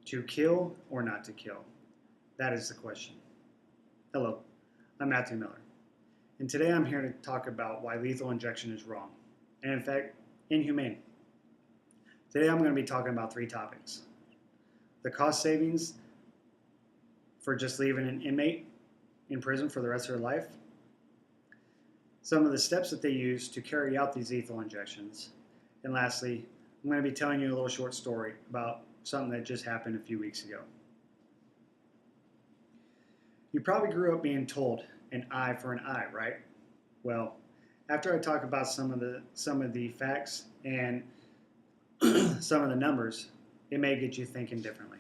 To kill or not to kill? That is the question. Hello, I'm Matthew Miller, and today I'm here to talk about why lethal injection is wrong, and in fact, inhumane. Today I'm going to be talking about three topics: the cost savings for just leaving an inmate in prison for the rest of their life, some of the steps that they use to carry out these lethal injections, and lastly, I'm going to be telling you a little short story about something that just happened a few weeks ago. You probably grew up being told an eye for an eye, right? Well, after I talk about some of the facts and some of the numbers, it may get you thinking differently.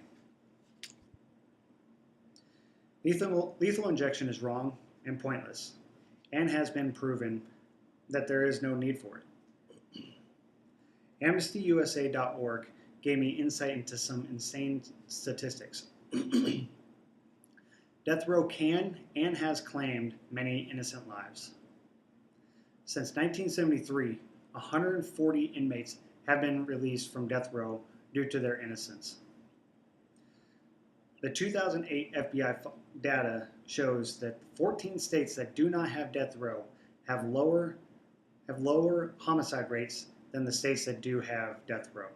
Lethal injection is wrong and pointless, and has been proven that there is no need for it. AmnestyUSA.org gave me insight into some insane statistics. Death row can and has claimed many innocent lives. Since 1973, 140 inmates have been released from death row due to their innocence. The 2008 FBI data shows that 14 states that do not have death row have lower homicide rates than the states that do have death row.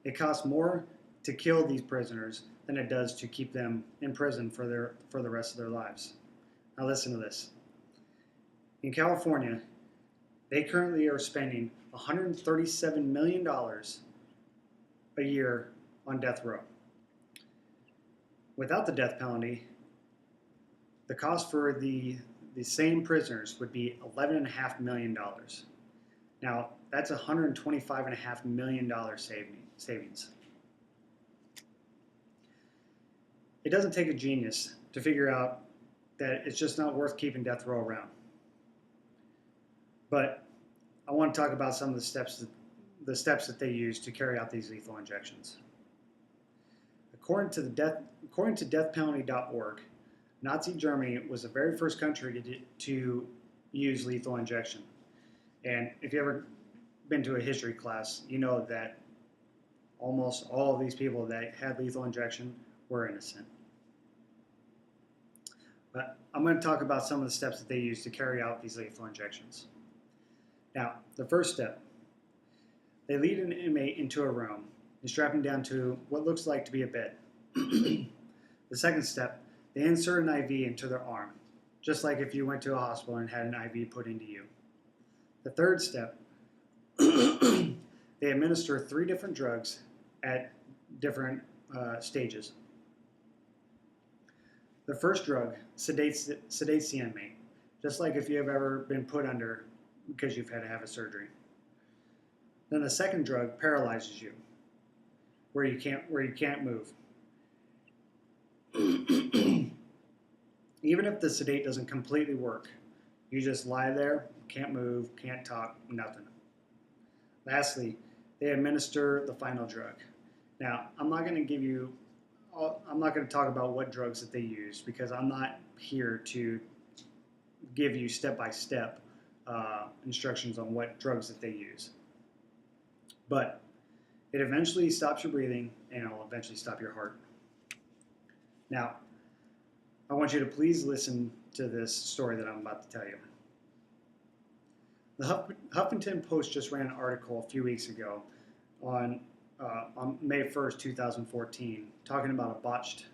It costs more to kill these prisoners than it does to keep them in prison for the rest of their lives. Now listen to this. In California, they currently are spending $137 million a year on death row. Without the death penalty, the cost for the same prisoners would be $11.5 million. Now, that's $125.5 million savings. It doesn't take a genius to figure out that it's just not worth keeping death row around. But I want to talk about some of the steps that they use to carry out these lethal injections. According to deathpenalty.org, Nazi Germany was the very first country to use lethal injection. And if you've ever been to a history class, you know that almost all of these people that had lethal injection were innocent. But I'm going to talk about some of the steps that they use to carry out these lethal injections. Now, the first step, they lead an inmate into a room and strap him down to what looks like to be a bed. The second step, they insert an IV into their arm, just like if you went to a hospital and had an IV put into you. The third step, they administer 3 different drugs at different stages. The first drug sedates the inmate, just like if you have ever been put under because you've had to have a surgery. Then the second drug paralyzes you, where you can't move. Even if the sedate doesn't completely work, you just lie there, can't move, can't talk, nothing. Lastly, they administer the final drug. Now, I'm not going to talk about what drugs that they use because I'm not here to give you step-by-step instructions on what drugs that they use. But it eventually stops your breathing and it'll eventually stop your heart. Now, I want you to please listen to this story that I'm about to tell you. The Huffington Post just ran an article a few weeks ago on May 1st, 2014, talking about a botched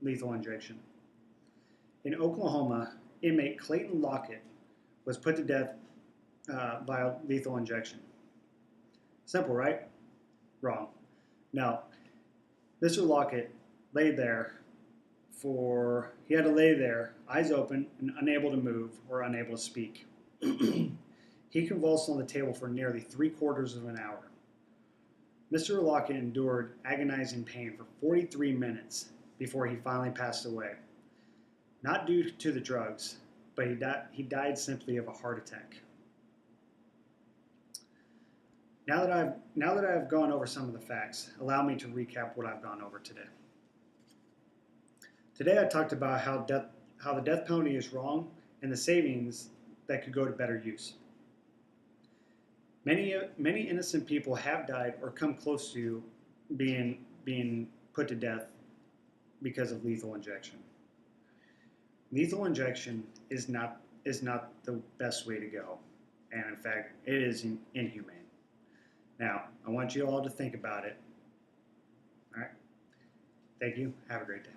lethal injection. In Oklahoma, inmate Clayton Lockett was put to death by a lethal injection. Simple, right? Wrong. No. Mr. Lockett laid there he had to lay there, eyes open and unable to move or unable to speak. He convulsed on the table for nearly 3/4 of an hour. Mr. Lockett endured agonizing pain for 43 minutes before he finally passed away. Not due to the drugs, but he died simply of a heart attack. Now that I've gone over some of the facts, allow me to recap what I've gone over today. Today I talked about how the death penalty is wrong and the savings that could go to better use. Many innocent people have died or come close to being put to death because of lethal injection. Lethal injection is not the best way to go, and in fact, it is inhumane. Now, I want you all to think about it. All right. Thank you. Have a great day.